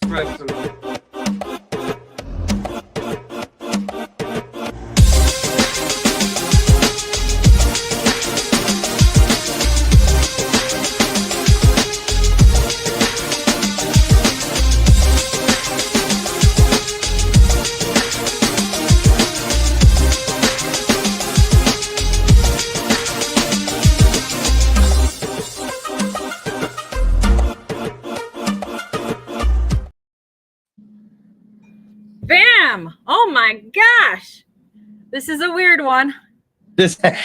friend to me. Bam! Oh my gosh. This is a weird one. This it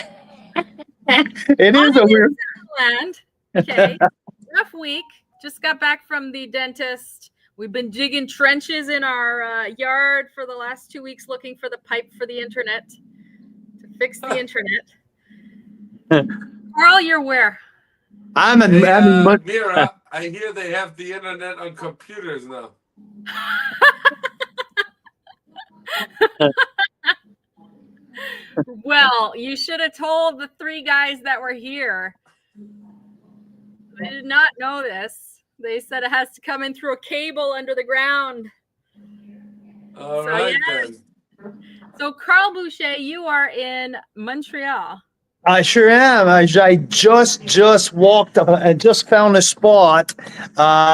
is a weird land. Okay. Rough week. Just got back from the dentist. We've been digging trenches in our yard for the last 2 weeks looking for the pipe for the internet to fix the internet. Carl, you're where? I'm in Mira, I hear they have the internet on computers now. Well, you should have told the 3 guys that were here. I did not know this. They said it has to come in through a cable under the ground. All right, then. So, Carl Boucher, you are in Montreal. I sure am. I just walked up and just found a spot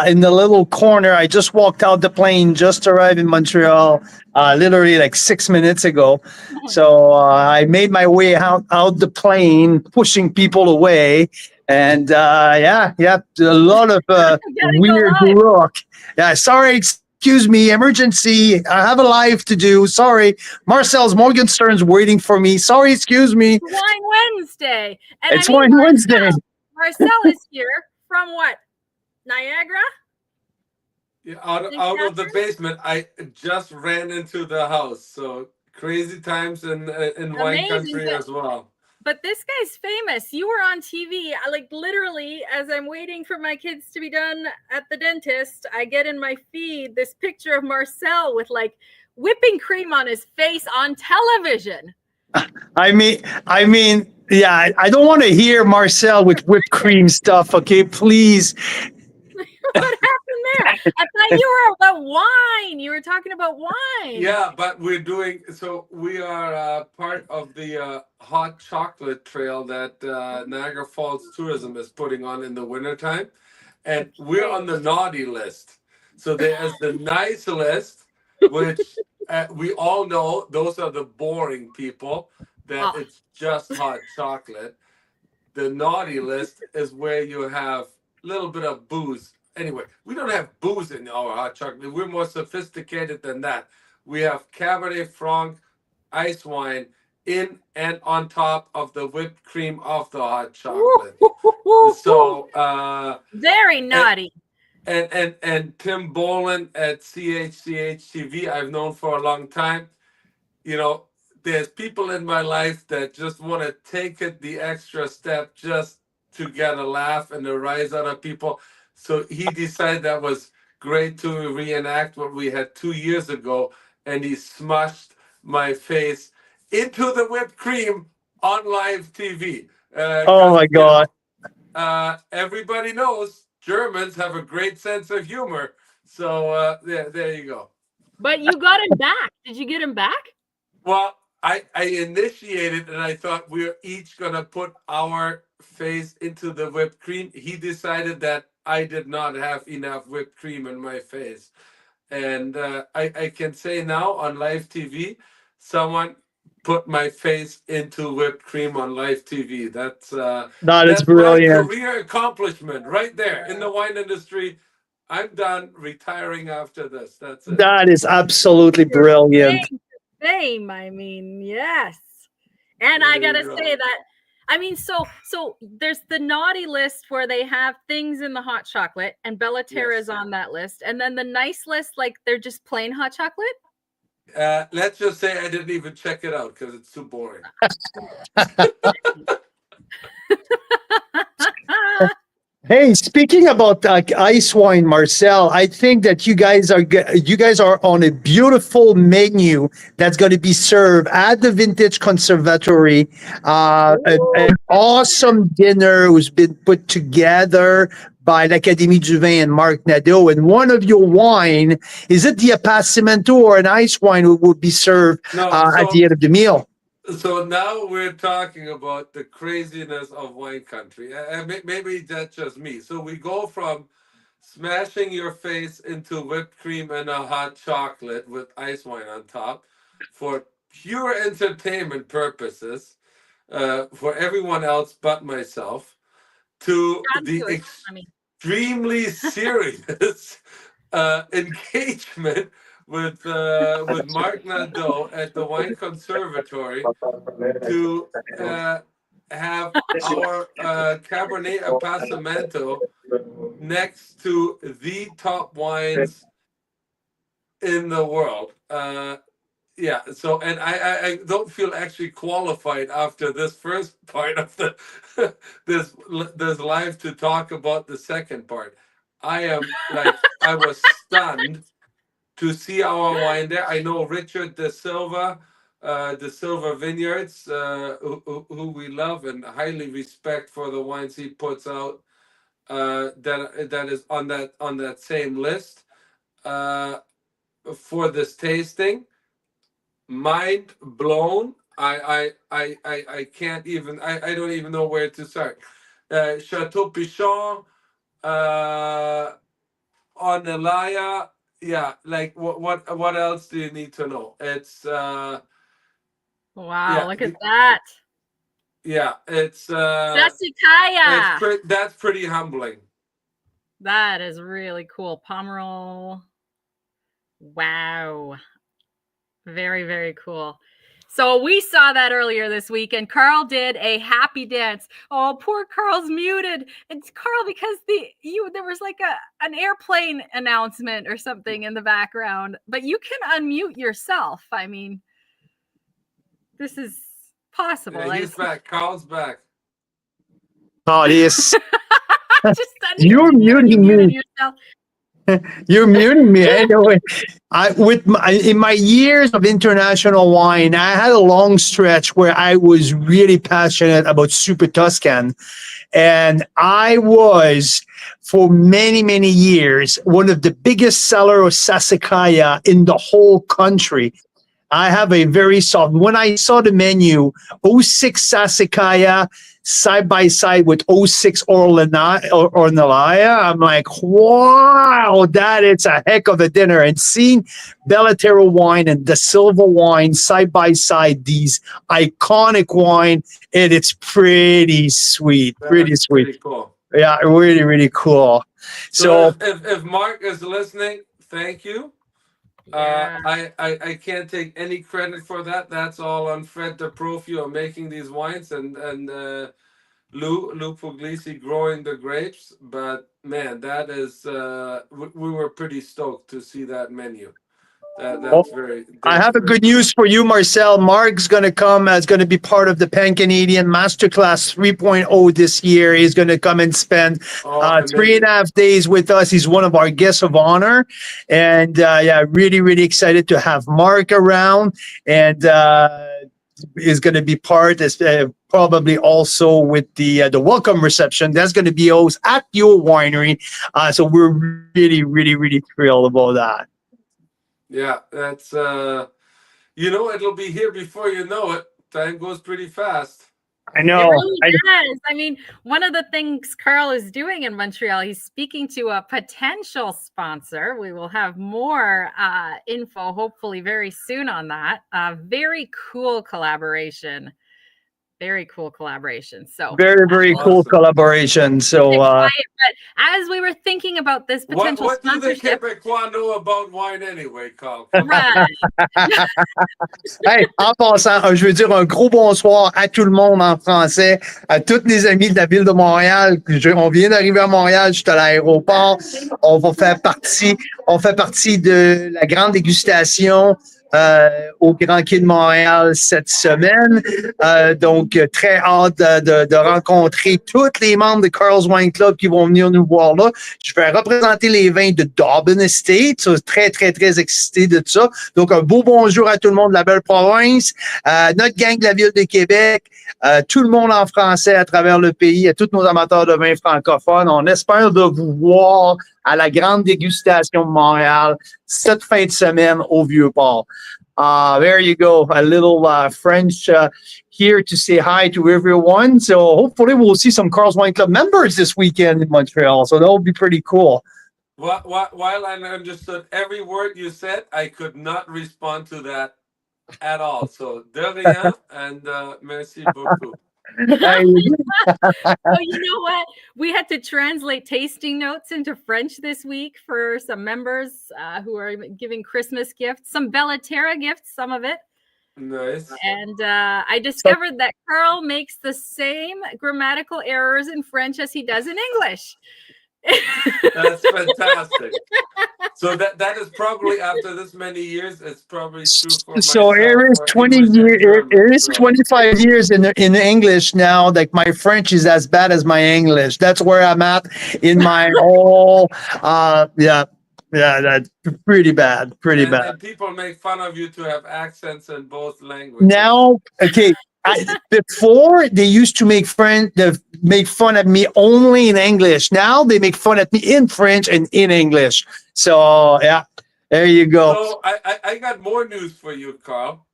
in the little corner. I just walked out the plane, just arrived in Montreal, literally like 6 minutes ago. So I made my way out the plane, pushing people away. And a lot of weird look. Yeah, sorry. Excuse me, emergency. I have a live to do. Sorry. Marcel's Morgenstern's waiting for me. Sorry, excuse me. Wine Wednesday. And It's Wine Wednesday. Marcel is here from what? Niagara? Yeah, out of the basement. I just ran into the house. So crazy times in wine country as well. But this guy's famous. You were on TV. Like literally, as I'm waiting for my kids to be done at the dentist, I get in my feed this picture of Marcel with like whipping cream on his face on television. I mean, yeah, I don't want to hear Marcel with whipped cream stuff. Okay, please. What happened there? I thought you were about wine. You were talking about wine. Yeah, but we are part of the hot chocolate trail that Niagara Falls Tourism is putting on in the wintertime. And we're on the naughty list. So there's the nice list, which we all know those are the boring people, that it's just hot chocolate. The naughty list is where you have a little bit of booze. Anyway, we don't have booze in our hot chocolate. We're more sophisticated than that. We have Cabernet Franc, ice wine in and on top of the whipped cream of the hot chocolate. So very naughty. And Tim Boland at CHCH TV, I've known for a long time. You know, there's people in my life that just want to take it the extra step just to get a laugh and a rise out of people. So he decided that was great to reenact what we had 2 years ago, and he smushed my face into the whipped cream on live TV. Oh my God. Everybody knows Germans have a great sense of humor. So there you go. But you got him back. Did you get him back? Well, I initiated, and I thought we were each going to put our face into the whipped cream. He decided that I did not have enough whipped cream in my face. And I can say now on live TV, someone put my face into whipped cream on live TV. That's brilliant. My career accomplishment right there in the wine industry. I'm done retiring after this. That's it. That is absolutely brilliant. Fame, I mean, yes. And I gotta say that, I mean, so there's the naughty list where they have things in the hot chocolate, and Bella Terra is on that list. And then the nice list, like they're just plain hot chocolate. Let's just say I didn't even check it out because it's too boring. Hey, speaking about ice wine, Marcel, I think that you guys are on a beautiful menu that's going to be served at the Vintage Conservatory. An awesome dinner who's been put together by l'Académie du Vin and Mark Nadeau. And one of your wine, is it the Appassimento or an ice wine that would be served No, at the end of the meal? so now we're talking about the craziness of wine country. Maybe that's just me. So we go from smashing your face into whipped cream and a hot chocolate with ice wine on top for pure entertainment purposes for everyone else but myself, to the extremely serious engagement with Mark Nadeau at the Wine Conservatory to have our Cabernet Appassimento next to the top wines in the world. Yeah, so and I don't feel actually qualified after this first part of the this live to talk about the second part. I was stunned to see our wine there. I know Richard De Silva Vineyards, who we love and highly respect for the wines he puts out. That is on that same list for this tasting. Mind blown. I can't even. I don't even know where to start. Chateau Pichon, Onelaya. Yeah, like what else do you need to know? It's wow, yeah, look at that. Yeah, it's Sassicaia. That's pretty humbling. That is really cool. Pomerol. Wow. Very, very cool. So we saw that earlier this week, and Carl did a happy dance. Oh, poor Carl's muted. It's Carl because there was like an airplane announcement or something in the background, but you can unmute yourself. I mean, this is possible. Yeah, he's back. Carl's back. Oh, yes. Just You're muting me. Yourself. You're muting me anyway. In my years of international wine, I had a long stretch where I was really passionate about Super Tuscan, and I was for many, many years one of the biggest seller of Sassicaia in the whole country. I have a very soft. When I saw the menu, 06 Sassicaia side by side with 06 Ornellaia, I'm like, wow, that is a heck of a dinner. And seeing Bella Terra wine and the Silva wine side by side, these iconic wine, and it's pretty sweet, pretty sweet. Pretty cool. Yeah, really, really cool. So if Mark is listening, thank you. Yeah. I can't take any credit for that. That's all on Fred De Profio making these wines and Lou Puglisi growing the grapes. But man, that is we were pretty stoked to see that menu. That's very. I have a good news for you, Marcel. Mark's going to come as going to be part of the Pan Canadian Masterclass 3.0 this year. He's going to come and spend 3.5 days with us. He's one of our guests of honor. And yeah, really, really excited to have Mark around. And is going to be part, probably also with the welcome reception. That's going to be hosted at your winery. So we're really, really, really thrilled about that. Yeah, that's it'll be here before you know it. Time goes pretty fast. I know. It really does. I mean, one of the things Carl is doing in Montreal, he's speaking to a potential sponsor. We will have more info hopefully very soon on that. Very cool collaboration. Very cool collaboration. So very, very cool collaboration. So but as we were thinking about this potential what sponsorship, do the Québécois know about wine anyway, Carl? Right. Hey, en passant, je veux dire un gros bonsoir à tout le monde en français, à tous les amis de la ville de Montréal. On vient d'arriver à Montréal, je suis à l'aéroport. On fait partie de la Grande Dégustation au Grand Quai de Montréal cette semaine. Donc, très hâte de rencontrer tous les membres de Carl's Wine Club qui vont venir nous voir là. Je vais représenter les vins de Dobbin Estate. So, très, très, très excité de ça. Donc, un beau bonjour à tout le monde de la belle province, notre gang de la ville de Québec, tout le monde en français à travers le pays, à tous nos amateurs de vins francophones. On espère de vous voir à la Grande Dégustation de Montréal cette fin de semaine au Vieux-Port. There you go, a little French here to say hi to everyone. So hopefully we'll see some Carl's Wine Club members this weekend in Montreal. So that'll be pretty cool. While I understood every word you said, I could not respond to that at all. So de rien and merci beaucoup. Oh, you know what? We had to translate tasting notes into French this week for some members who are giving Christmas gifts, some Bella Terra gifts, some of it. Nice. And I discovered that Carl makes the same grammatical errors in French as he does in English. That's fantastic. So that is probably after this many years, it's probably true for myself. So it is 20 years. It is 25 years in English now. Like my French is as bad as my English. That's where I'm at in my whole. Yeah, that's pretty bad. And people make fun of you to have accents in both languages. Now, okay. Before they used to make fun of me only in English. Now they make fun of me in French and in English. So yeah, there you go. So I got more news for you, Carl.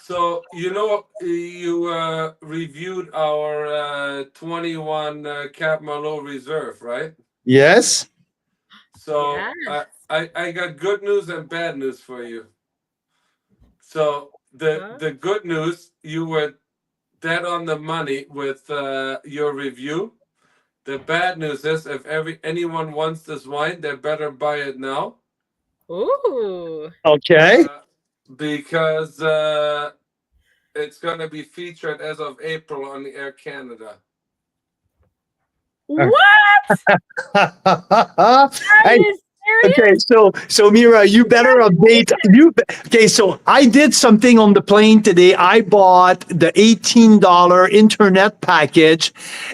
So you reviewed our 21 Cap Merlot Reserve, right? Yes. So yes. I got good news and bad news for you. So the good news, you were dead on the money with your review. The bad news is if anyone wants this wine, they better buy it now. Ooh. Okay. Because it's going to be featured as of April on the Air Canada. What? Okay, so Mira, you better update. Okay, so I did something on the plane today. I bought the $18 internet package,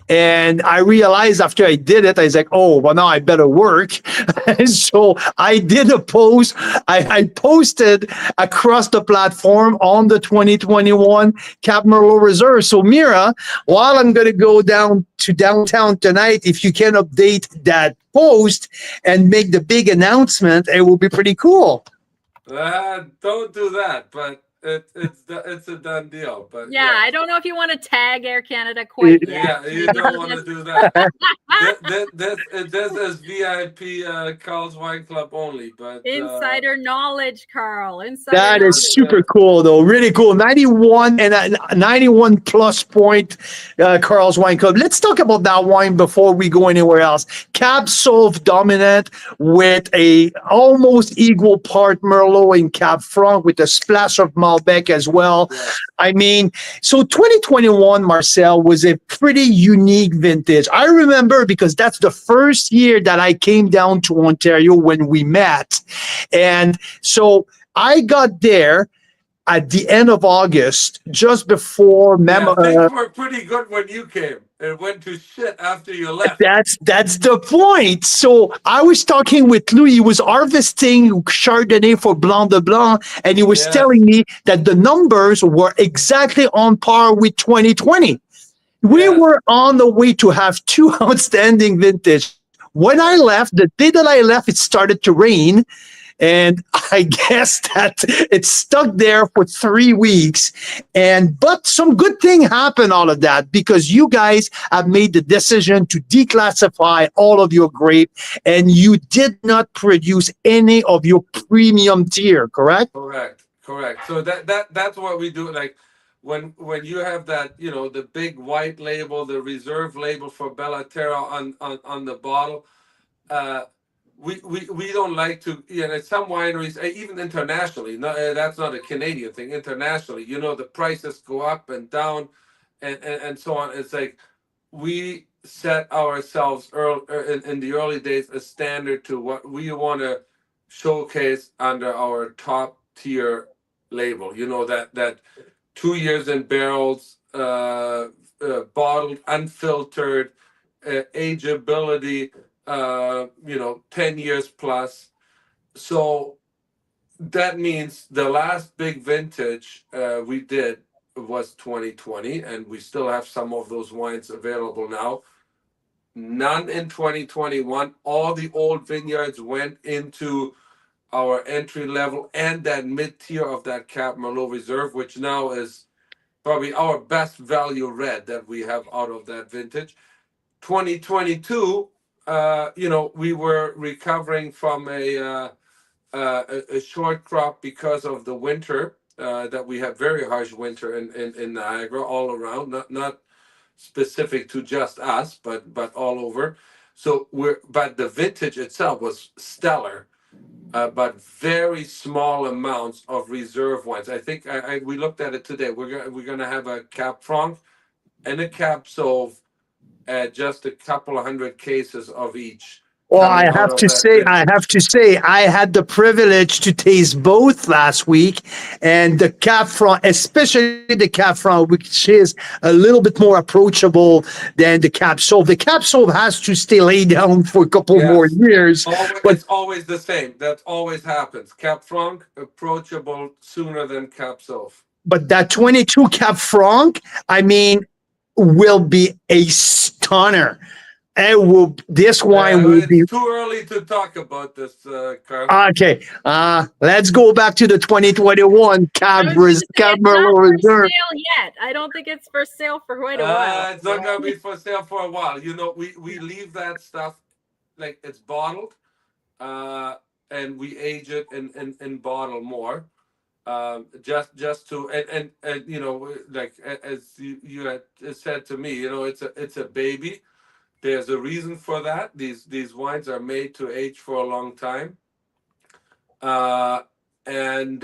and I realized after I did it, I was like, oh, well, now I better work. So I did a post. I posted across the platform on the 2021 Cap Merlot Reserve. So Mira, while I'm going to go down to downtown tonight, if you can update that post and make the big announcement, it will be pretty cool. Don't do that, but it's a done deal. But yeah, I don't know if you want to tag Air Canada quite yet. Yeah, you don't want to do that. This is VIP Carl's Wine Club only, but insider knowledge, Carl. Insider that knowledge. Is super cool, though. Really cool. 91 and 91 plus point Carl's Wine Club. Let's talk about that wine before we go anywhere else. Cab Sauv dominant with a almost equal part Merlot and Cab Franc with a splash of Malbec as well. Yeah. I mean, so 2021, Marcel, was a pretty unique vintage. I remember because that's the first year that I came down to Ontario when we met. And so I got there at the end of August, just before things were pretty good when you came. It went to shit after you left. That's the point. So I was talking with Louis. He was harvesting Chardonnay for Blanc de Blanc, and he was telling me that the numbers were exactly on par with 2020. We were on the way to have two outstanding vintage. When I left, the day that I left, it started to rain. And I guess that it stuck there for 3 weeks. But some good thing happened all of that because you guys have made the decision to declassify all of your grape and you did not produce any of your premium tier, correct? Correct. So that's what we do. Like when you have that, the big white label, the reserve label for Bella Terra on the bottle, we don't like to, some wineries, even internationally, that's not a Canadian thing, internationally, the prices go up and down and so on. It's like we set ourselves in the early days a standard to what we want to showcase under our top tier label. You know, that 2 years in barrels, bottled, unfiltered, ageability, 10 years plus. So that means the last big vintage we did was 2020, and we still have some of those wines available now. None in 2021. All the old vineyards went into our entry level and that mid tier of that Cab Merlot Reserve, which now is probably our best value red that we have out of that vintage. 2022, we were recovering from a short crop because of the winter, that we had very harsh winter in Niagara all around, not specific to just us, but all over. So but the vintage itself was stellar, but very small amounts of reserve wines. I think we looked at it today. We're gonna have a Cab Franc and a Cab Sauv, just a couple of hundred cases of each. Well, Coming out of that vintage. I had the privilege to taste both last week, and the Cab Franc, especially the Cab Franc, which is a little bit more approachable than the Cab Sauv. The Cab Sauv has to stay laid down for a couple more Yes. years, but It's always the same. That always happens. Cab Franc approachable sooner than Cab Sauv. that 22 Cab Franc, I mean, will be a stunner. This wine will be It's too early to talk about this, Carl. okay. Let's go back to the 2021 I was gonna say, Cab it's not Merlot for Reserve. sale yet. I don't think it's for sale for quite a while. It's not gonna be for sale for a while. You know, we leave that stuff like it's bottled, and we age it in bottle more. Just to and like as you had said to me, it's a baby. There's a reason for that. These wines are made to age for a long time. And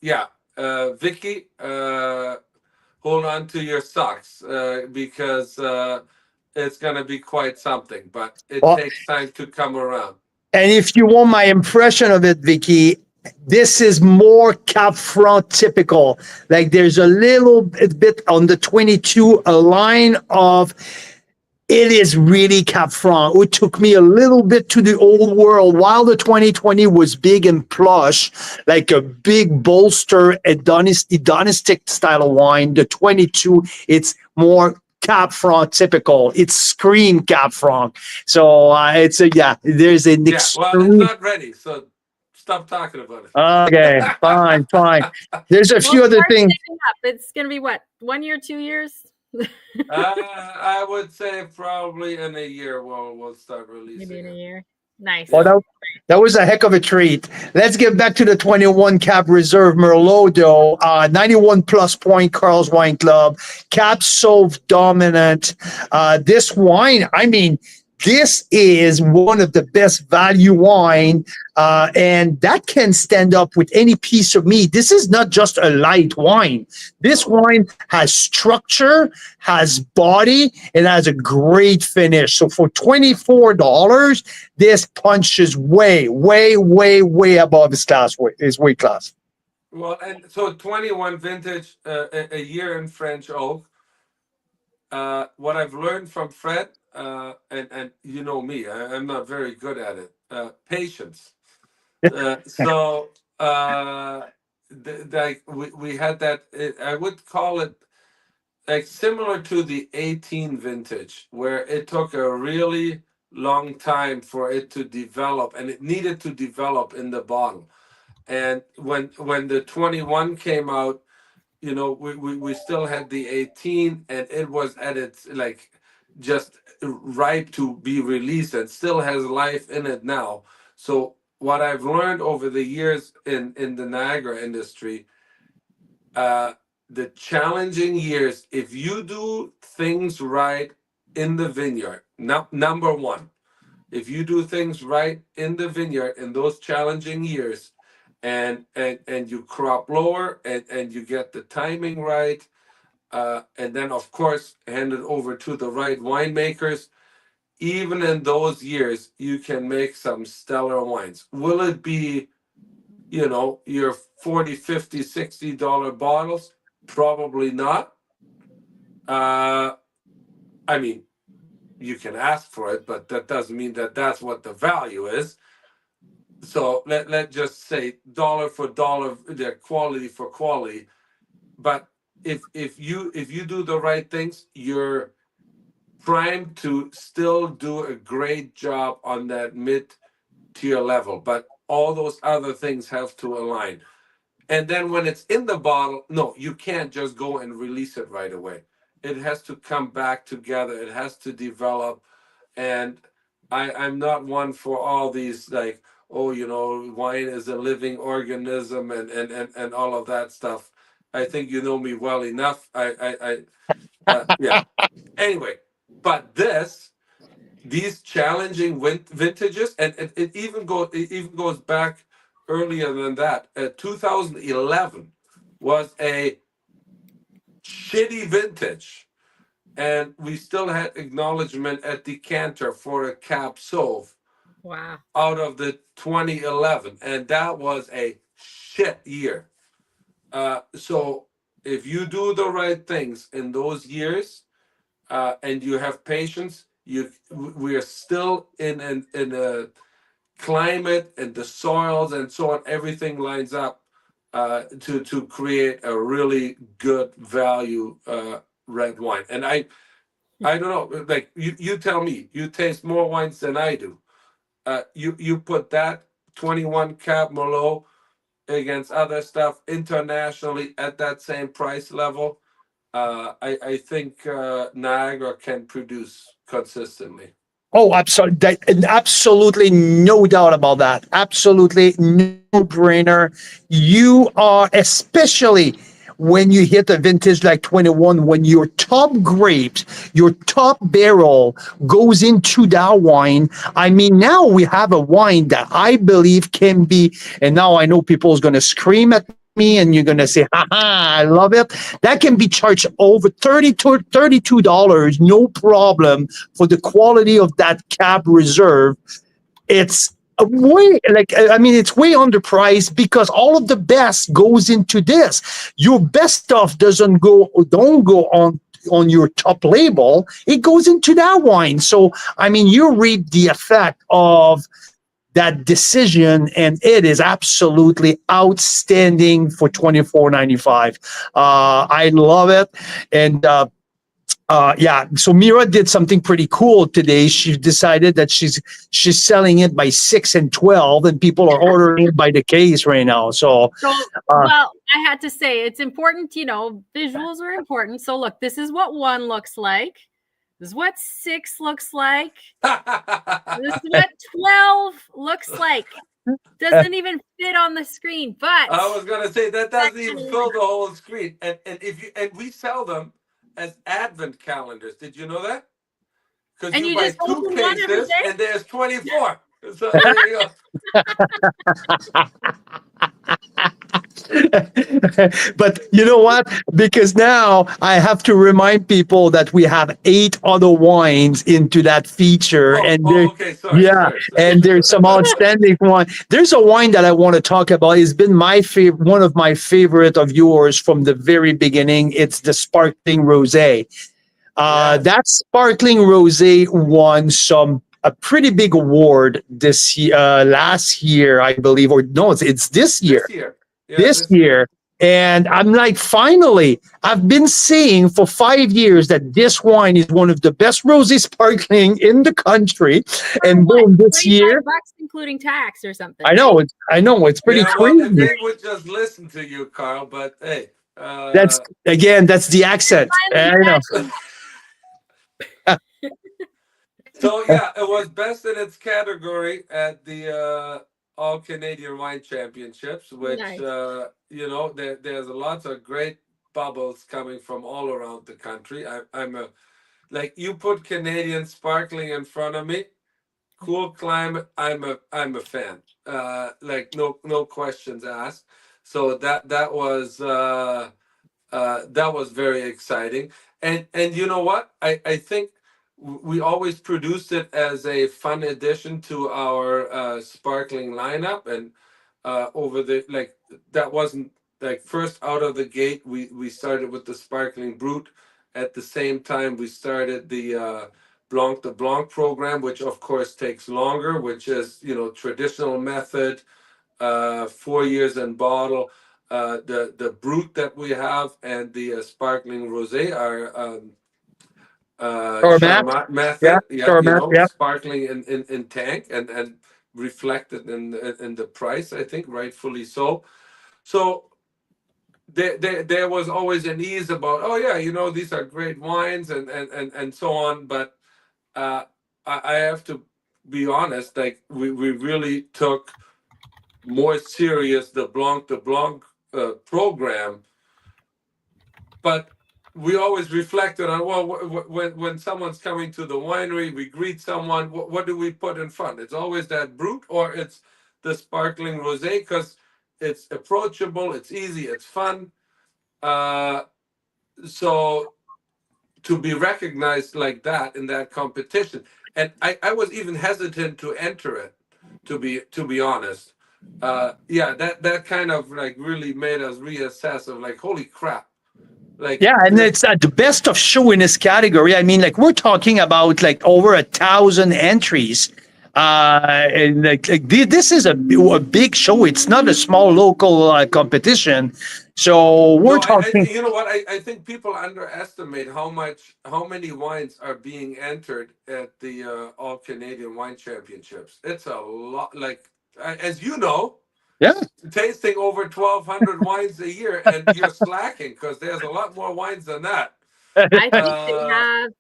yeah, Vicky, hold on to your socks, because it's gonna be quite something, but it Well, takes time to come around. and if you want my impression of it, Vicky, this is more Cab Franc typical. Like there's a little bit on the 22, a line of. It is really Cab Franc. It took me a little bit to the old world. While the 2020 was big and plush, like a big bolster, hedonistic style of wine, the 22, it's more Cab Franc typical. It's scream Cab Franc. So there's an Yeah, well, it's not ready, so stop talking about it. Okay, fine. There's a few other start things. saving up. It's gonna be what, 1 year, 2 years? I would say probably in a year we'll start releasing Maybe in a it. year. Nice. Well, that was a heck of a treat. Let's get back to the 21 Cab Reserve Merlot, though. 91 plus point Carl's Wine Club. Cab Sauv dominant. This wine, I mean, this is one of the best value wine, and that can stand up with any piece of meat. This is not just a light wine. This wine has structure, has body, and has a great finish. So for $24, this punches way above his weight class. Well, and so 21 vintage, a year in French oak. What I've learned from Fred, and you know me, I'm not very good at it. Patience. So like we had that. I would call it like similar to the 18 vintage, where it took a really long time for it to develop, and it needed to develop in the bottle. And when the 21 came out, we still had the 18, and it was at its like just ripe to be released, and still has life in it now. So what I've learned over the years in the Niagara industry, the challenging years, if you do things right in the vineyard, number one, if you do things right in the vineyard in those challenging years, and you crop lower, and you get the timing right, and then of course hand it over to the right winemakers, even in those years you can make some stellar wines. Will it be your 40, 50, $60 bottles? Probably not. I mean, you can ask for it, but that doesn't mean that that's what the value is. So let's just say dollar for dollar, the quality for quality. But if you do the right things, you're primed to still do a great job on that mid tier level. But all those other things have to align. And then when it's in the bottle, no, you can't just go and release it right away. It has to come back together. It has to develop. And I'm not one for all these like, oh, wine is a living organism and all of that stuff. I think you know me well enough. Yeah. Anyway, but these challenging vintages, and it even goes back earlier than that. 2011 was a shitty vintage, and we still had acknowledgement at Decanter for a Cab Sauv. Wow. Out of the 2011, and that was a shit year. So if you do the right things in those years, and you have patience, we are still in a climate and the soils and so on. Everything lines up to create a really good value red wine. And I don't know, like you tell me, you taste more wines than I do. You put that 21 Cab Merlot against other stuff internationally at that same price level. I think Niagara can produce consistently. Oh, absolutely, absolutely no doubt about that. Absolutely no brainer. You are, especially when you hit a vintage like 21, when your top grapes, your top barrel goes into that wine. I mean, now we have a wine that I believe can be, and now I know people is going to scream at me and you're going to say, haha, I love it. That can be charged over $32, no problem, for the quality of that Cab Reserve. It's way, like, I mean, it's way underpriced because all of the best goes into this. Your best stuff don't go on your top label. It goes into that wine. So I mean, you reap the effect of that decision, and it is absolutely outstanding for 24.95. I love it. And yeah, so Mira did something pretty cool today. She decided that she's selling it by 6 and 12, and people are ordering it by the case right now. So well, I had to say it's important, visuals are important. So look, this is what 1 looks like. This is what 6 looks like. This is what 12 looks like. Doesn't even fit on the screen, but I was gonna say that doesn't even fill the whole screen. And we sell them as advent calendars. Did you know that? Because you buy 2 cases and there's 24. So there you go. But you know what? Because now I have to remind people that we have 8 other wines into that feature, okay, sorry. And there's some outstanding one. There's a wine that I want to talk about. It's been my favorite, one of my favorite of yours from the very beginning. It's the sparkling rosé. That sparkling rosé won a pretty big award this year, last year, I believe, or no, it's this year. This year. And I'm like, finally, I've been saying for 5 years that this wine is one of the best rosé sparkling in the country. And boom, this year, $25 including tax or something. I know it's pretty crazy. Well, if they would just listen to you, Carl, but hey, that's the accent. I know. So yeah, it was best in its category at the All Canadian Wine Championships, which Nice. There's lots of great bubbles coming from all around the country. I'm a like you put Canadian sparkling in front of me, cool climate. I'm a fan. Like no questions asked. So that was very exciting. And you know what? I think we always produced it as a fun addition to our sparkling lineup, and over the like that wasn't like first out of the gate. We started with the sparkling brut. At the same time, we started the Blanc de Blanc program, which of course takes longer, which is traditional method, 4 years in bottle. The brut that we have and the sparkling rosé are Or Matt? Charmat Yeah, method. Yeah, or Matt. Yeah. sparkling in tank and reflected in the price. I think rightfully so. So there was always an ease about, oh yeah, these are great wines and so on. But I have to be honest, like we really took more serious the Blanc de Blanc program, but we always reflected on, well, when someone's coming to the winery, we greet someone, what do we put in front? It's always that brut or it's the sparkling rosé, because it's approachable, it's easy, it's fun. So to be recognized like that in that competition, and I was even hesitant to enter it, to be honest. Yeah, that kind of like really made us reassess of like, holy crap, like Yeah, and it's the best of show in this category. I mean, like we're talking about like over 1,000 entries. And this is a big show. It's not a small local competition. So we're no, talking. you know what? I think people underestimate how many wines are being entered at the All Canadian Wine Championships. It's a lot. Like as you know, Yeah. tasting over 1,200 wines a year, and you're slacking because there's a lot more wines than that. I think they Uh, have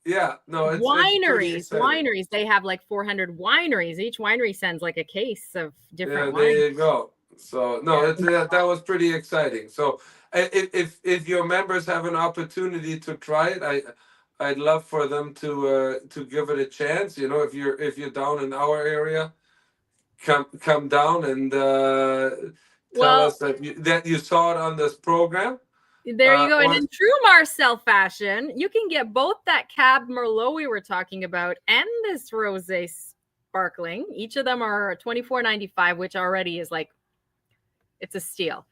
yeah, no, it's pretty exciting. wineries. They have like 400 wineries. Each winery sends like a case of different There wines. you go. So no, that was pretty exciting. So if your members have an opportunity to try it, I'd love for them to give it a chance. If you're down in our area, come down and tell us that you saw it on this program. There you go. And Or in true Marcel fashion, you can get both that Cab Merlot we were talking about and this Rosé Sparkling. Each of them are $24.95, which already is like, it's a steal.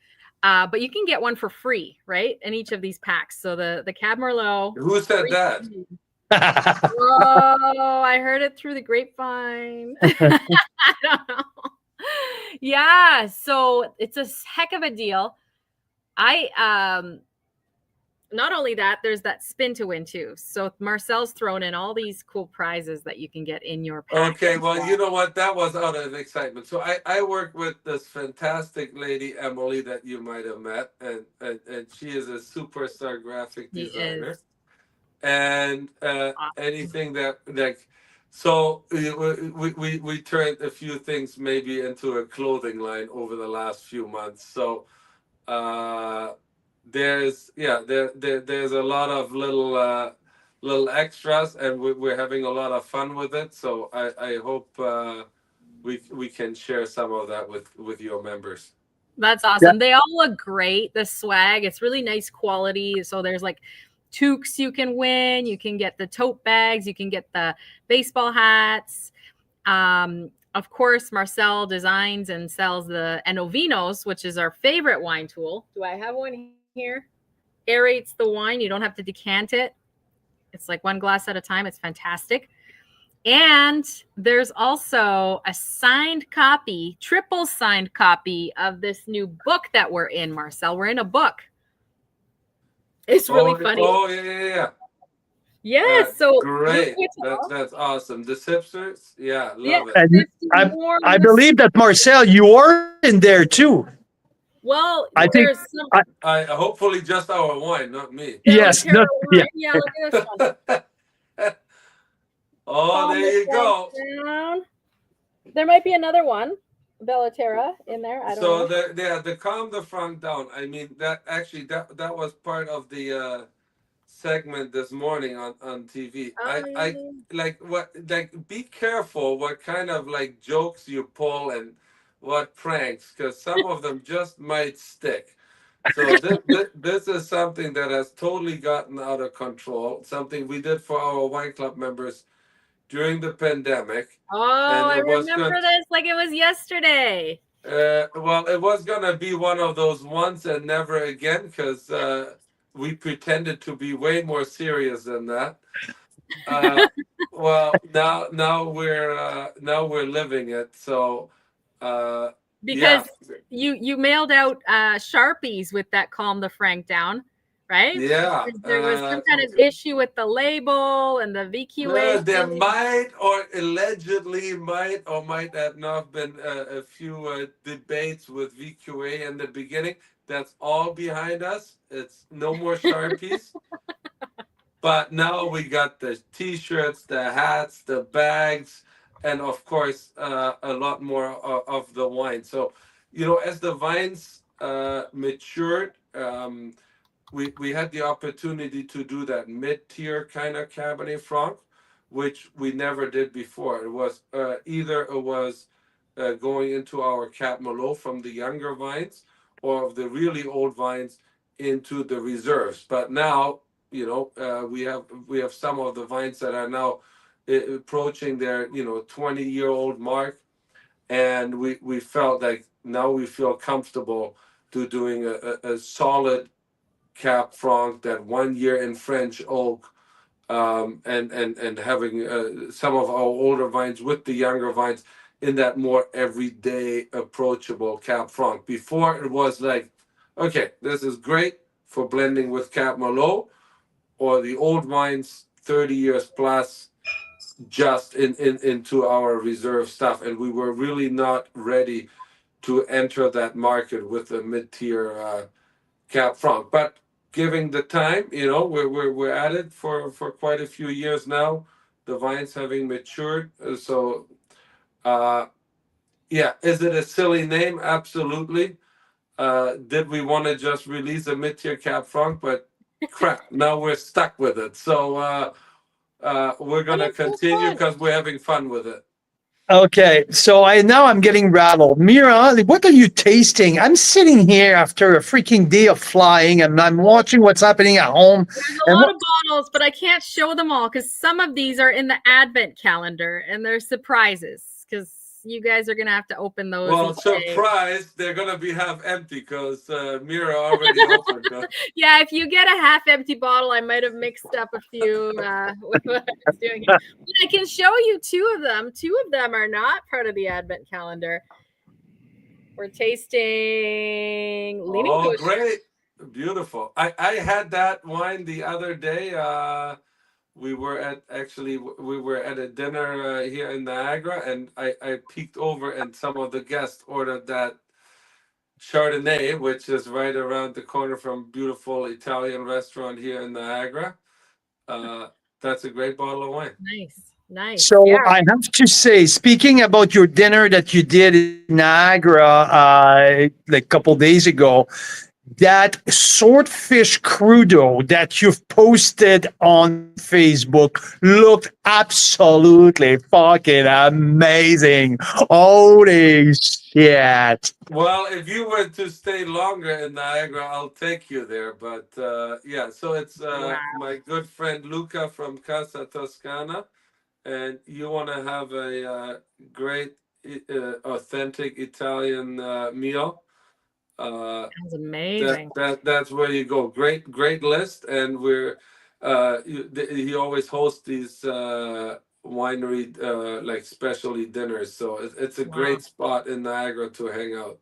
But you can get one for free, right? In each of these packs. So the Cab Merlot. who said that? Oh, I heard it through the grapevine. I don't know. Yeah, so it's a heck of a deal. Not only that, there's that spin to win too. So Marcel's thrown in all these cool prizes that you can get in your pack. Okay, well, you know what? That was out of excitement. So I work with this fantastic lady, Emily, that you might have met, and she is a superstar graphic designer. And anything that like, so we turned a few things maybe into a clothing line over the last few months. So there's a lot of little extras, and we're having a lot of fun with it. So I hope we can share some of that with your members. That's awesome. They all look great. The swag, it's really nice quality. So there's like toques you can win. You can get the tote bags. You can get the baseball hats. Of course, Marcel designs and sells the Enovinos, which is our favorite wine tool. Do I have one here? Aerates the wine. You don't have to decant it. It's like one glass at a time. It's fantastic. And there's also a signed copy, triple signed copy of this new book that we're in, Marcel. We're in a book. It's really funny. Oh, yeah. Yeah, so great. That's awesome. The Sipsters, love it. I believe that Marcel, you are in there too. Well, I think I hopefully just our wine, not me. Yes. Look at this one. Oh, there you go. Down. There might be another one, Bella Terra, in there. I don't know. So the calm the front down. I mean, that was part of the segment this morning on TV. I like be careful what kind of like jokes you pull and what pranks, because some of them just might stick. So this is something that has totally gotten out of control. Something we did for our wine club members during the pandemic. Oh, I remember this like it was yesterday. Well, it was gonna be one of those once and never again because we pretended to be way more serious than that. Uh, well, now we're living it. So, uh, Because yeah, you mailed out Sharpies with that Calm the Frank down, right? yeah. Because there was some kind of issue with the label and the VQA There thing. might or allegedly might have not been a few debates with VQA in the beginning. That's all behind us. It's no more Sharpies. But now we got the T-shirts, the hats, the bags, and of course a lot more of the wine. So, as the vines matured, we had the opportunity to do that mid-tier kind of Cabernet Franc, which we never did before. It was either it was going into our Cap Malo from the younger vines, or of the really old vines into the reserves. But now, we have some of the vines that are now approaching their 20-year-old mark, and we felt like now we feel comfortable to doing a solid Cap Franc, that 1 year in French oak, and having some of our older vines with the younger vines in that more everyday approachable Cap Franc. Before it was like, okay, this is great for blending with Cap Malo or the old vines 30 years plus, just into our reserve stuff, and we were really not ready to enter that market with a mid-tier Cap Franc. But giving the time, we're at it for quite a few years now. The vines having matured, so uh, yeah. Is it a silly name? Absolutely. Did we want to just release a mid-tier Cap Franc? But crap, now we're stuck with it. So we're But gonna it's so continue fun. because we're having fun with it. Okay, so I'm getting rattled. Mira, what are you tasting? I'm sitting here after a freaking day of flying, and I'm watching what's happening at home. There's a And lot what, of bottles, but I can't show them all because some of these are in the advent calendar and they're surprises because you guys are gonna have to open those Well, and say, surprise, they're gonna be half empty because Mira already opened them. yeah, if you get a half empty bottle, I might have mixed up a few with what I was doing here. But I can show you two of them. Two of them are not part of the advent calendar. We're tasting Leaning Oh, Bush. great. Beautiful. I had that wine the other day. We were at a dinner here in Niagara, and I peeked over, and some of the guests ordered that Chardonnay, which is right around the corner from beautiful Italian restaurant here in Niagara. Uh, that's a great bottle of wine. Nice. so Yeah. I have to say, speaking about your dinner that you did in Niagara like a couple days ago, that swordfish crudo that you've posted on Facebook looked absolutely fucking amazing. Holy shit. Well, if you were to stay longer in Niagara, I'll take you there. But yeah, so it's Wow. my good friend Luca from Casa Toscana, and you want to have a great, authentic Italian meal. Sounds That amazing. that's where you go. Great list, and he always hosts these winery like specialty dinners. So it's a Wow. great spot in Niagara to hang out.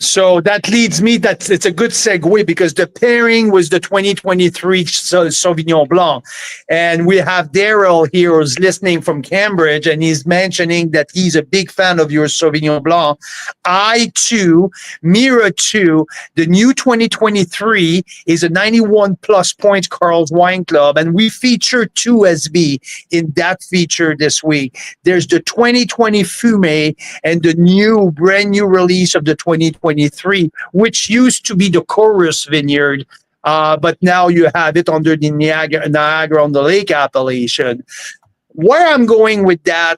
So that leads me, it's a good segue because the pairing was the 2023 Sauvignon Blanc. And we have Daryl here who's listening from Cambridge, and he's mentioning that he's a big fan of your Sauvignon Blanc. I too, Mira too, the new 2023 is a 91 plus points Carl's Wine Club. And we feature two SB in that feature this week. There's the 2020 Fumé and the brand new release of the 2023, which used to be the Chorus Vineyard, but now you have it under the Niagara on the Lake appellation. Where I'm going with that,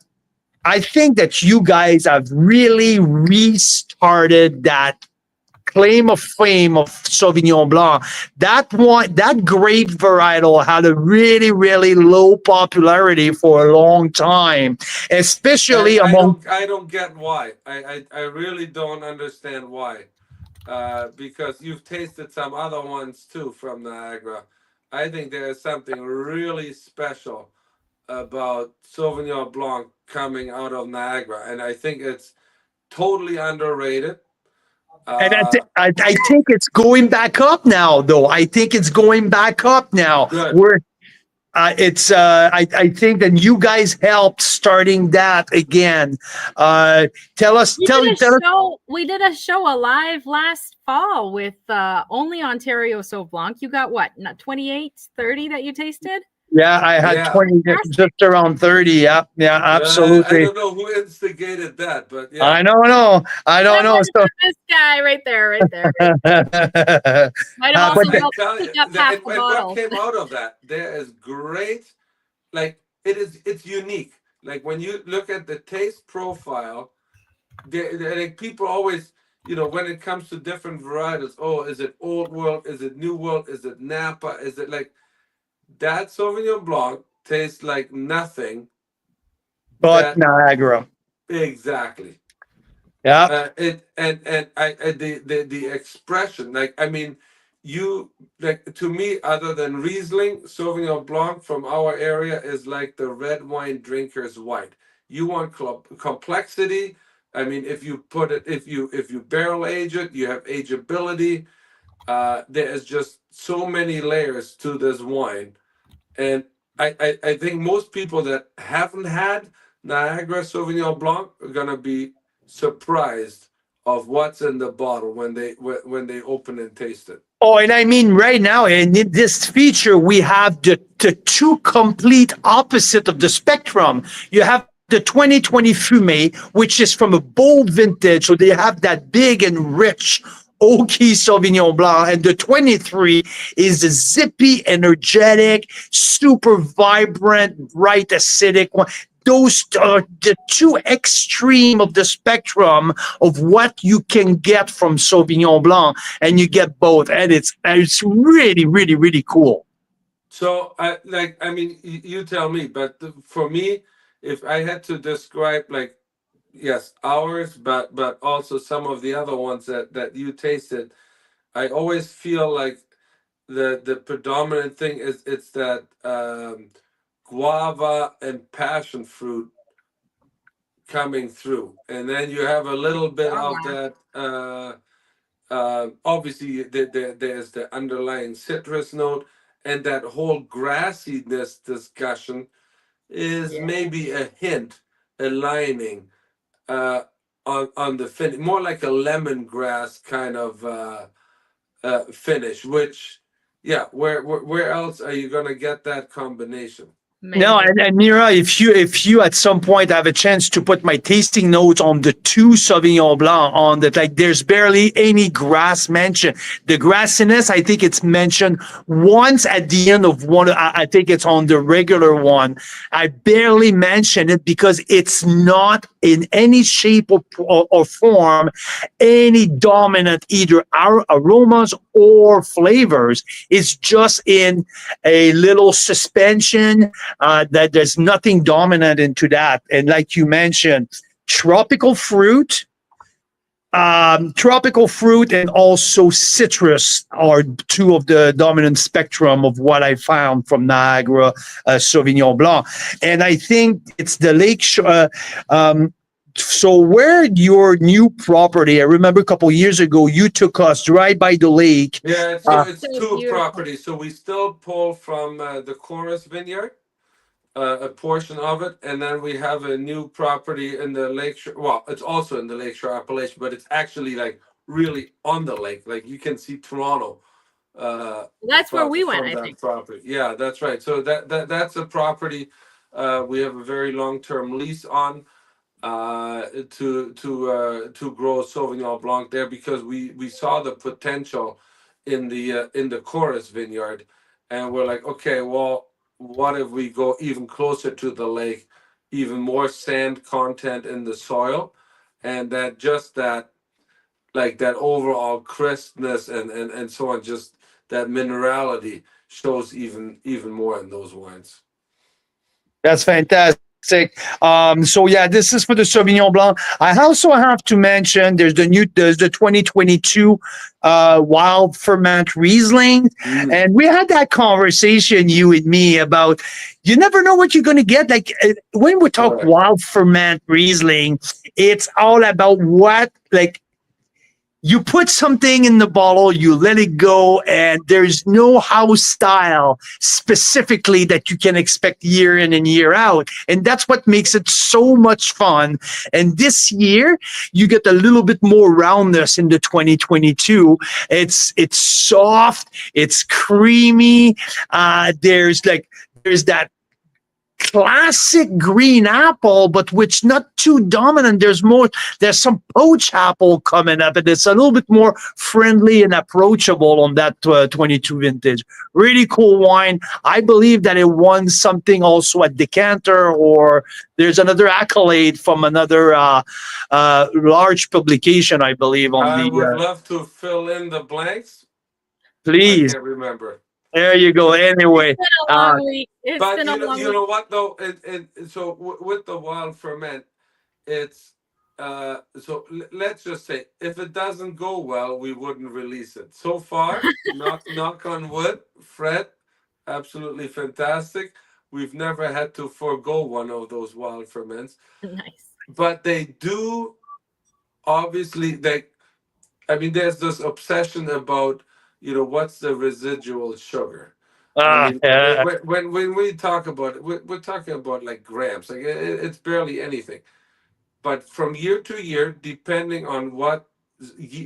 I think that you guys have really restarted that claim of fame of Sauvignon Blanc. That grape varietal had a really, really low popularity for a long time, especially And among. I don't get why. I really don't understand why. Because you've tasted some other ones too from Niagara. I think there is something really special about Sauvignon Blanc coming out of Niagara, and I think it's totally underrated. And Uh, I think it's going back up now, though. I think it's going back up now. Good. Where I think that you guys helped starting that again. Tell us, We tell did a tell us. show. We did a show alive last fall with only Ontario Sauv Blanc. You got what? Not 28, 30 that you tasted? Yeah, I had Yeah. 20, just around 30. Yeah, yeah, I absolutely. don't know who instigated that, but yeah. I don't know. I don't That know. might have been this guy right there, right there. Might have Uh, also but I helped tell you, pick up half the and what bottle. came out of that, there is great, like it's unique. Like when you look at the taste profile, like people always, when it comes to different varietals, oh, is it old world? Is it new world? Is it Napa? Is it like that Sauvignon Blanc tastes like nothing but that Niagara. exactly. Yeah. It and the expression, like I mean, you like to me, other than Riesling, Sauvignon Blanc from our area is like the red wine drinker's white. You want complexity. I mean, if you put it, if you barrel age it, you have ageability. There is just so many layers to this wine, and I think most people that haven't had Niagara Sauvignon Blanc are gonna be surprised of what's in the bottle when they open and taste it. Oh, and I mean, right now in this feature, we have the two complete opposite of the spectrum. You have the 2020 Fumé, which is from a bold vintage, so they have that big and rich oaky Sauvignon Blanc, and the 23 is a zippy, energetic, super vibrant, bright, acidic one. Those are the two extreme of the spectrum of what you can get from Sauvignon Blanc, and you get both, and it's really, really, really cool. So I mean, you tell me, but for me, if I had to describe like yes, ours, but also some of the other ones that you tasted, I always feel like the predominant thing is it's that guava and passion fruit coming through, and then you have a little bit of that. Obviously, there's the underlying citrus note, and that whole grassiness discussion is maybe a hint, a lining on the finish, more like a lemongrass kind of finish. Which, yeah, where else are you gonna get that combination? No, and Mira, if you at some point have a chance to put my tasting notes on the two Sauvignon Blanc on that, like there's barely any grass mentioned. The grassiness, I think it's mentioned once at the end of one. I think it's on the regular one. I barely mention it because it's not in any shape or form any dominant either aromas or flavors. It's just in a little suspension that there's nothing dominant into that. And like you mentioned, tropical fruit, and also citrus are two of the dominant spectrum of what I found from Niagara Sauvignon Blanc. And I think it's the lake. So where your new property? I remember a couple years ago you took us right by the lake. Yeah, so it's So two beautiful. properties. So we still pull from the Chorus Vineyard, a portion of it, and then we have a new property in the Lakeshore. Well, it's also in the Lakeshore Appellation, but it's actually like really on the lake. Like you can see Toronto. That's where we went, from I that think. property. Yeah, that's right. So that's a property we have a very long-term lease on to grow Sauvignon Blanc there because we saw the potential in the Chorus Vineyard, and we're like, okay, well, what if we go even closer to the lake, even more sand content in the soil, and that like that overall crispness and so on. Just that minerality shows even more in those wines. That's fantastic. So yeah, this is for the Sauvignon Blanc. I also have to mention there's the 2022 wild ferment Riesling, Mm. and we had that conversation, you and me, about you never know what you're going to get. Like when we talk Correct. wild ferment Riesling, it's all about what like you put something in the bottle, you let it go, and there's no house style specifically that you can expect year in and year out. And that's what makes it so much fun. And this year, you get a little bit more roundness in the 2022. It's soft, it's creamy. There's that classic green apple, but which not too dominant. There's some poach apple coming up, and it's a little bit more friendly and approachable on that 22 vintage. Really cool wine. I believe that it won something also at Decanter, or there's another accolade from another large publication, I believe, on I the. would love to fill in the blanks. I Please, can't remember. there you go. Anyway, It's been a uh, long week. It's But been a long you week. know what though, and so with the wild ferment, it's so let's just say if it doesn't go well, we wouldn't release it. So far, knock on wood, Fred, absolutely fantastic. We've never had to forego one of those wild ferments, Nice. but they do obviously they. I mean, there's this obsession about what's the residual sugar. I mean, yeah. when we talk about it, we're talking about like grams. Like it's barely anything. But from year to year, depending on what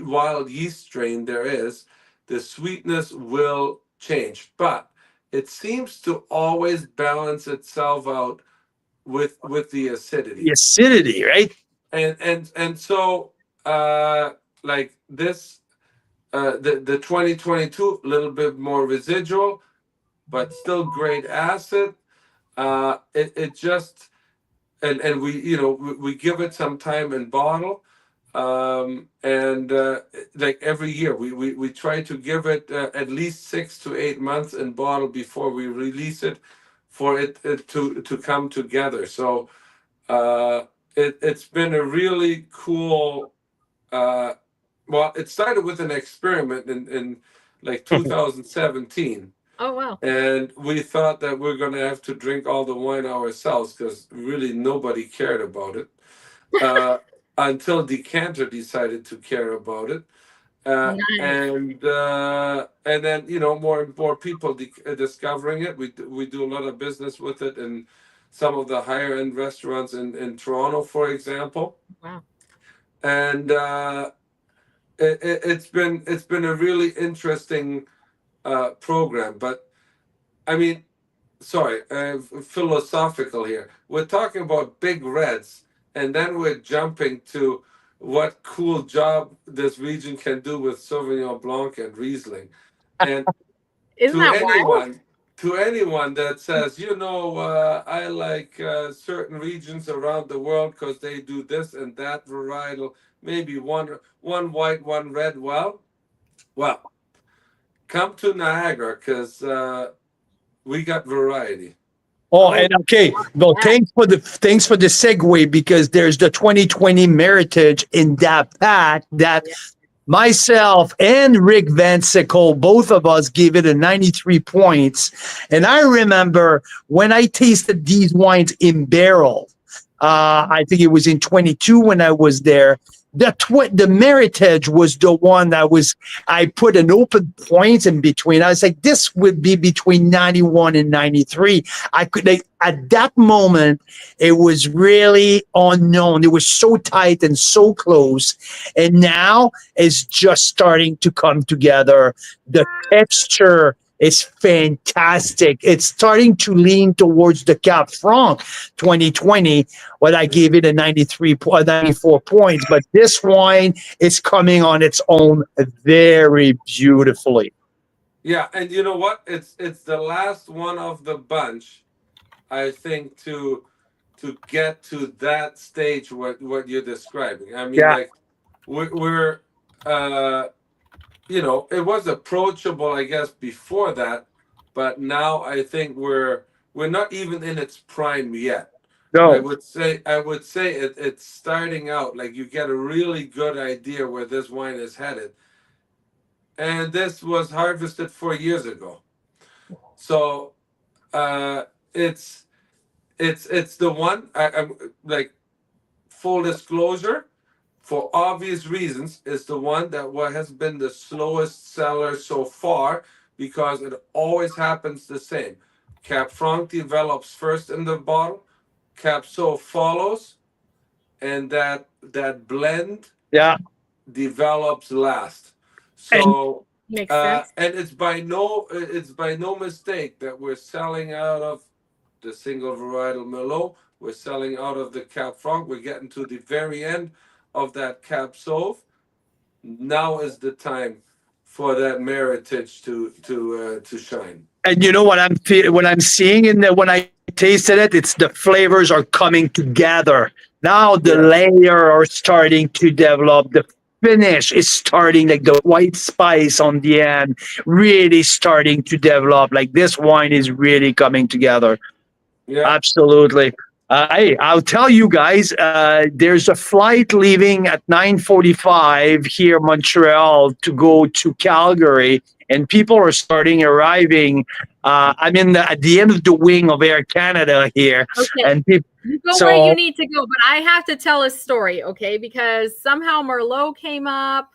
wild yeast strain there is, the sweetness will change. But it seems to always balance itself out with the The acidity. acidity, right? And so like this the 2022 a little bit more residual, but still great acid. It just and we we give it some time in bottle, and like every year we try to give it at least 6 to 8 months in bottle before we release it for it to come together. So uh, it's been a really cool. Uh, well, it started with an experiment in like 2017. Oh wow. And we thought that we're going to have to drink all the wine ourselves because really nobody cared about it uh, until Decanter decided to care about it. Nice. And then more and more people discovering it. We do a lot of business with it in some of the higher end restaurants in Toronto, for example. Wow. And it's been a really interesting program. But I mean, sorry, philosophical here. We're talking about big reds, and then we're jumping to what cool job this region can do with Sauvignon Blanc and Riesling. And Isn't to that wild? anyone that says, I like certain regions around the world because they do this and that varietal, maybe one white, one red. Well, come to Niagara because we got variety. Oh, Oh, and okay. Well, yeah. thanks for the segue, because there's the 2020 Meritage in that pack that Yeah. myself and Rick Van Sickle, both of us gave it a 93 points. And I remember when I tasted these wines in barrel, I think it was in 22 when I was there. The Meritage was the one I put an open point in between. I was like, this would be between 91 and 93. At that moment, it was really unknown. It was so tight and so close. And now it's just starting to come together. The texture is fantastic. It's starting to lean towards the Cap Franc 2020, what I gave it a 94 points. But this wine is coming on its own very beautifully. Yeah, and you know what? It's the last one of the bunch, I think, to get to that stage what you're describing. I mean, Yeah. like we're you know, it was approachable, I guess, before that, but now I think we're not even in its prime yet. No. I would say it's starting out. Like you get a really good idea where this wine is headed, and this was harvested 4 years ago. So uh, it's it's the one. I'm like full disclosure, for obvious reasons, is the one that what has been the slowest seller so far because it always happens the same. Cab Franc develops first in the bottle, Cab Sauv follows, and that blend Yeah. develops last. And So Makes sense. and it's by no mistake that we're selling out of the single varietal Merlot. We're selling out of the Cab Franc. We're getting to the very end of that Cab Sauv. Now is the time for that Meritage to shine. and you know what I'm seeing in the when I tasted it, it's the flavors are coming together. Now the Yes. layer are starting to develop. The finish is starting, like the white spice on the end, really starting to develop. Like this wine is really coming together. Yeah. Absolutely. Hey, I'll tell you guys. There's a flight leaving at 9:45 here, Montreal, to go to Calgary, and people are starting arriving. I'm at the end of the wing of Air Canada here, Okay. and people. You go So- where you need to go, but I have to tell a story, okay? Because somehow Merlot came up,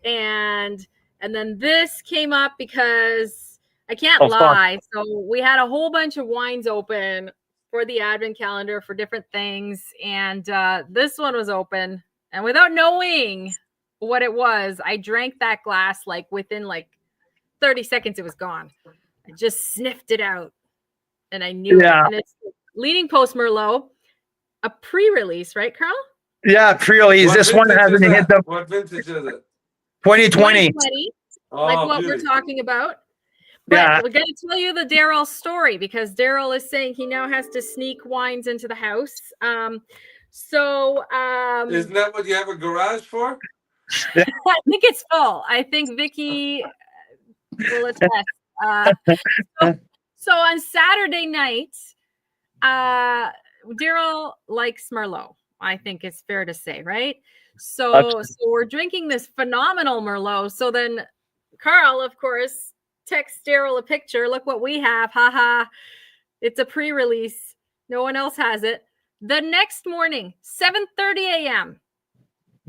and then this came up because I can't Oh, fuck. lie. So we had a whole bunch of wines open for the advent calendar for different things, and this one was open, and without knowing what it was, I drank that glass like within like 30 seconds. It was gone. I just sniffed it out, and I knew Yeah. it. And it's Leading Post Merlot. A pre-release, right, Carl? Yeah, pre-release. What This one vintage hasn't is hit that? the What vintage is it? 2020. 2020, Oh, like what beauty. we're talking about. But Yeah. we're going to tell you the Daryl story because Daryl is saying he now has to sneak wines into the house. Isn't that what you have a garage for? I think it's full. I think Vicky will attest. So on Saturday night, Daryl likes Merlot. I think it's fair to say, right? So we're drinking this phenomenal Merlot. So then Carl, of course, texts Daryl a picture. Look what we have. Haha. It's a pre-release. No one else has it. The next morning, 7:30 a.m.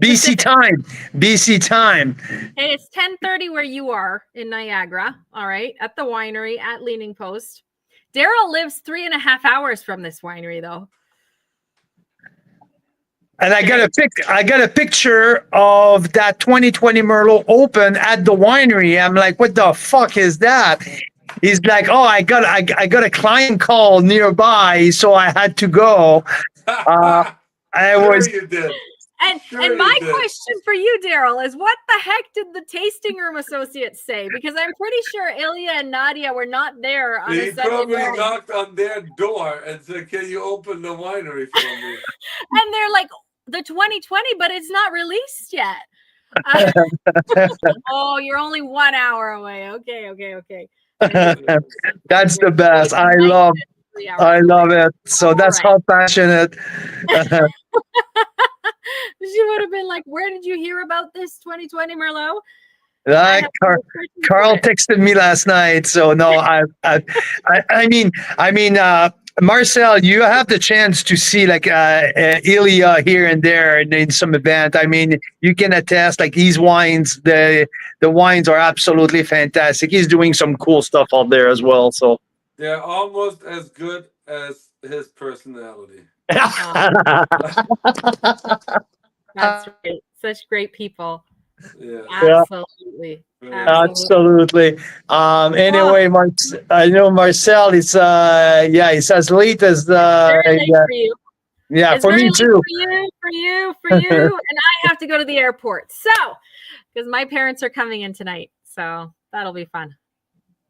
BC time. BC time. Hey, it's 10:30 where you are in Niagara. All right. At the winery at Leaning Post. Daryl lives 3.5 hours from this winery, though. And I got a picture of that 2020 Merlot open at the winery. I'm like, what the fuck is that? He's like, oh, I got a client call nearby, so I had to go. I Sure was you did. And my question for you, Daryl, is what the heck did the tasting room associates say? Because I'm pretty sure Ilya and Nadia were not there on He a Sunday probably morning. knocked on their door and said, "Can you open the winery for me?" And they're like, the 2020, but it's not released yet. Oh, you're only 1 hour away. Okay. that's the best. I love it. So that's how passionate. She would have been like, where did you hear about this 2020 Merlot? Carl texted me last night. So no, I mean, Marcel, you have the chance to see like Ilya here and there in some event. I mean, you can attest like these wines, the wines are absolutely fantastic. He's doing some cool stuff out there as well. So they're almost as good as his personality. That's right. Such great people. Yeah. Absolutely. Absolutely. Anyway, I know Marcel is it's as late as very late for you. Yeah, it's for me too. For you, and I have to go to the airport. So, because my parents are coming in tonight, so that'll be fun.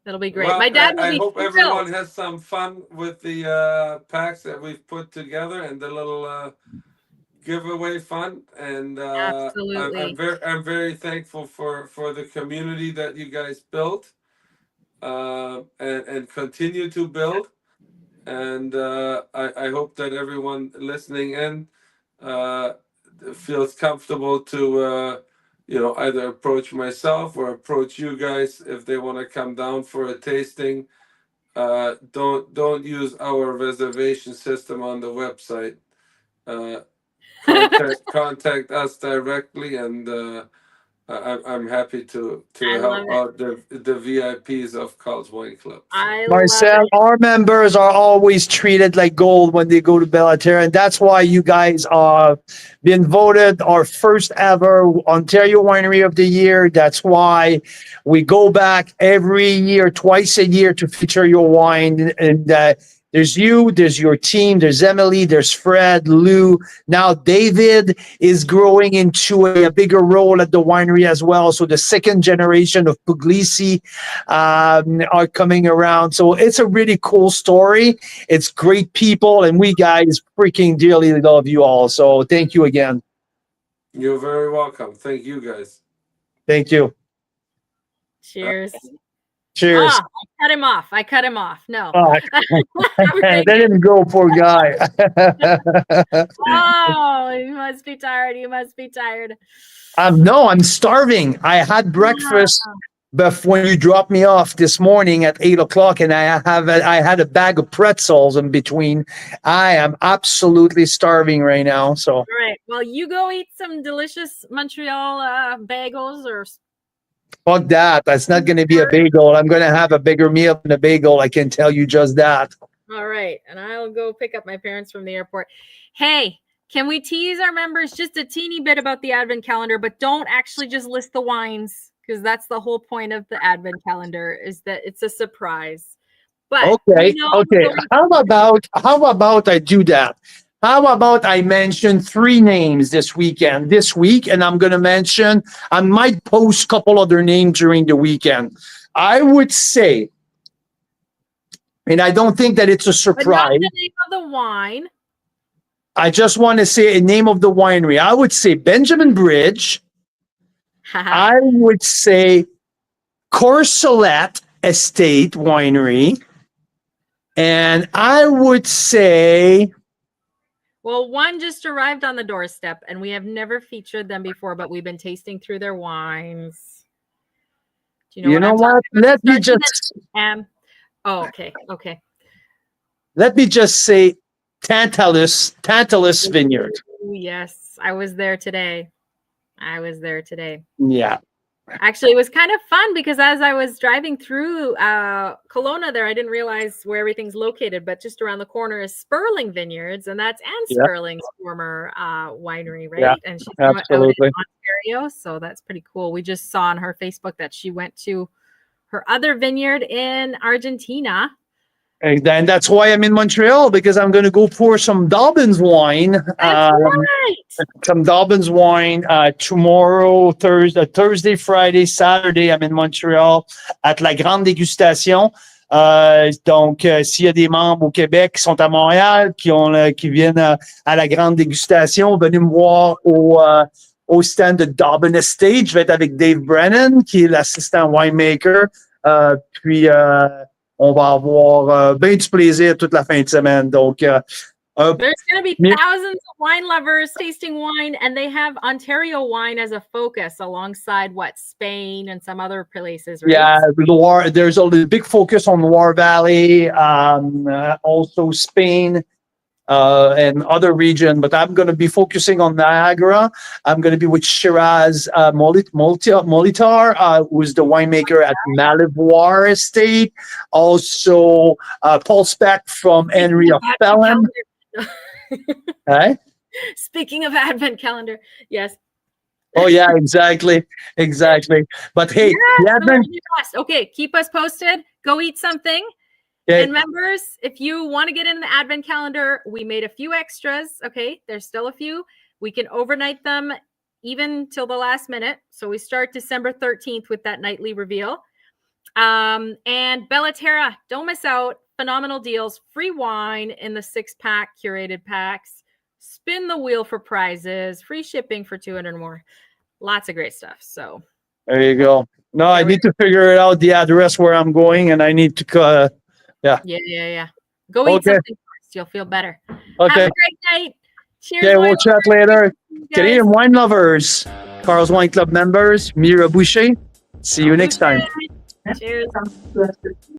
It'll be great. Well, my dad will I be hope thrilled. everyone has some fun with the packs that we've put together and the little giveaway fun, and Absolutely. I'm very thankful for the community that you guys built, and continue to build. And I hope that everyone listening in uh, feels comfortable to either approach myself or approach you guys if they want to come down for a tasting. Don't use our reservation system on the website. Uh, contact us directly, and I'm happy to I love help it. out the VIPs of Carl's Wine Club. So. I love Marcel, it. our members are always treated like gold when they go to Bella Terra, and that's why you guys are been voted our first ever Ontario Winery of the Year. That's why we go back every year, twice a year, to feature your wine. And there's you, there's your team, there's Emily, there's Fred, Lou. Now David is growing into a bigger role at the winery as well. So the second generation of Puglisi are coming around. So it's a really cool story. It's great people, and we guys freaking dearly love you all. So thank you again. You're very welcome. Thank you, guys. Thank you. Cheers. Cheers. I cut him off. No. Oh, let him go, poor guy. Oh, you must be tired. You must be tired. No, I'm starving. I had breakfast when you dropped me off this morning at 8 o'clock, and I had a bag of pretzels in between. I am absolutely starving right now. So, all right. Well, you go eat some delicious Montreal bagels or. Fuck that. That's not going to be a bagel. I'm going to have a bigger meal than a bagel. I can tell you just that. All right. And I'll go pick up my parents from the airport. Hey, can we tease our members just a teeny bit about the Advent calendar, but don't actually just list the wines, because that's the whole point of the Advent calendar, is that it's a surprise. But okay. How about I do that? How about I mention 3 names this week, and I'm going to mention, I might post a couple other names during the weekend. I would say, and I don't think that it's a surprise. But not the name of the wine. I just want to say a name of the winery. I would say Benjamin Bridge. I would say Courcelette Estate Winery. And I would say... Well, one just arrived on the doorstep, and we have never featured them before, but we've been tasting through their wines. Do you know what? Let me just... Oh, okay. Okay. Let me just say Tantalus Vineyard. Yes, I was there today. Yeah. Actually, it was kind of fun because as I was driving through Kelowna there, I didn't realize where everything's located, but just around the corner is Sperling Vineyards, and that's Anne Sperling's former winery, right? Yeah, and she's absolutely. out in Ontario, so that's pretty cool. We just saw on her Facebook that she went to her other vineyard in Argentina. And that's why I'm in Montreal, because I'm going to go pour some Dobbins wine. That's right. Some Dobbins wine tomorrow, Thursday, Friday, Saturday. I'm in Montreal at la Grande Degustation. Donc, s'il y a des membres au Québec qui sont à Montréal, qui viennent à la Grande Dégustation, venez me voir au stand de Dobbin Estate. Je vais être avec Dave Brennan, qui est l'assistant winemaker. Puis, on va avoir bien du plaisir toute la fin de semaine. Donc, there's going to be thousands of wine lovers tasting wine, and they have Ontario wine as a focus alongside Spain and some other places, right? Yeah, Loire. There's a big focus on Loire Valley, also Spain, and other region. But I'm going to be focusing on Niagara. I'm going to be with Shiraz Molitar, who's the winemaker at Malivoire Estate. Also, Paul Speck from Henry of Felon. Hey? Speaking of Advent calendar, yes. Oh yeah, exactly. But hey, okay, keep us posted. Go eat something. Okay. And members, if you want to get in the Advent calendar, we made a few extras. Okay, there's still a few. We can overnight them even till the last minute. So we start December 13th with that nightly reveal. And Bella Terra, don't miss out. Phenomenal deals, free wine in the 6-pack curated packs, spin the wheel for prizes, free shipping for 200 more. Lots of great stuff. So There you go. No, I There we need to figure it out the address where I'm going, and I need to. yeah. Go eat Okay. something first. You'll feel better. Have Okay. a great night. Cheers. Okay, wine we'll chat lovers. later. Guys. Canadian wine lovers, Carl's Wine Club members, Mira Boucher. See you next time. Cheers.